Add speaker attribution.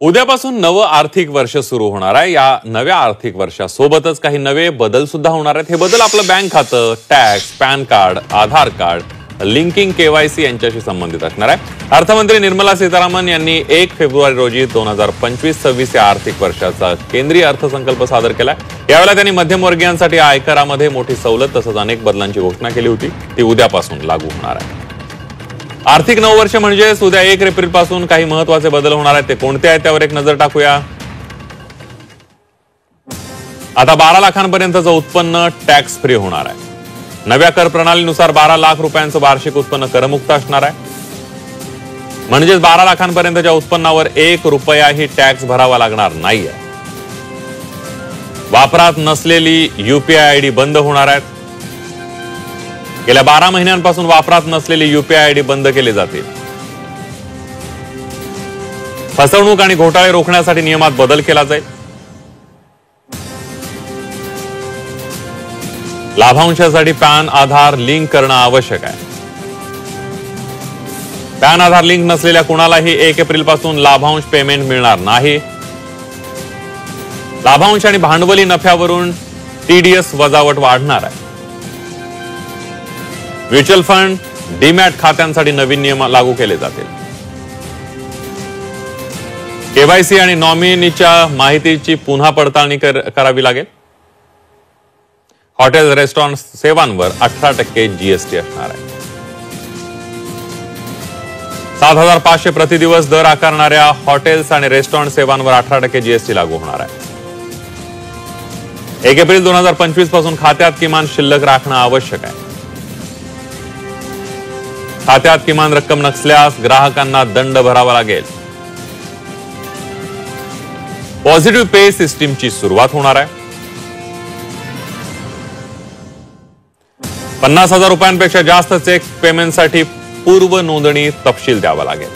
Speaker 1: उद्यापासून नवं आर्थिक वर्ष सुरू होणार आहे। या नव्या आर्थिक वर्षासोबतच काही नवे बदल सुद्धा होणार आहेत। हे बदल आपलं बँक खातं, टॅक्स, पॅन कार्ड, आधार कार्ड, लिंकिंग, केवायसी यांच्याशी संबंधित असणार आहे। अर्थमंत्री निर्मला सीतारामन यांनी 1 फेब्रुवारी रोजी 2025-26 या आर्थिक वर्षाचा केंद्रीय अर्थसंकल्प सादर केला। यावेळेला त्यांनी मध्यमवर्गीयांसाठी आयकरामध्ये मोठी सवलत तसंच अनेक बदलांची घोषणा केली होती। ती उद्यापासून लागू होणार आहे। आर्थिक नववर्ष म्हणजे उद्या 1 एप्रिल पासून काही महत्त्वाचे बदल होणार आहेत। ते कोणते आहेत त्यावर एक नजर टाकूया। आता 12 लाखांपर्यंतचं उत्पन्न टॅक्स फ्री होणार आहे। नव्या कर प्रणालीनुसार 12 लाख रुपयांचं वार्षिक उत्पन्न करमुक्त असणार आहे। म्हणजेच 12 लाखांपर्यंतच्या उत्पन्नावर 1 रुपयाही टॅक्स भरावा लागणार नाहीये। वापरात नसलेली यूपीआय आयडी बंद होणार आहेत। गेल्या 12 महिन्यांपासून वापरात नसलेली यूपीआय आयडी बंद केले जातील। फसवणूक आणि घोटाळे रोखण्यासाठी नियमात बदल केला जाईल। लाभांशासाठी पॅन आधार लिंक करणं आवश्यक आहे। पॅन आधार लिंक नसलेल्या कुणालाही 1 एप्रिल पासून लाभांश पेमेंट मिळणार नाही। लाभांश आणि भांडवली नफ्यावरून टीडीएस वजावट वाढणार आहे। म्युच्युअल फंड, डीमॅट खात्यांसाठी नवीन नियम लागू केले जातील। केवायसी आणि नॉमिनीच्या माहितीची पुन्हा पडताळणी करावी लागेल। हॉटेल, रेस्टॉरंट सेवांवर 18% जीएसटी असणार आहे। 7,500 प्रतिदिवस दर आकारणाऱ्या हॉटेल्स आणि रेस्टॉरंट सेवांवर 18% जीएसटी लागू होणार आहे। 1 एप्रिल 2025 पासून खात्यात किमान शिल्लक राखणं आवश्यक आहे। खात्यात किमान रक्कम नसल्यास ग्राहकांना दंड भरावा लागेल। पॉझिटिव्ह पे सिस्टीमची सुरुवात होणार आहे। 50,000 रुपयांपेक्षा जास्त चेक पेमेंटसाठी पूर्व नोंदणी तपशील द्यावा लागेल।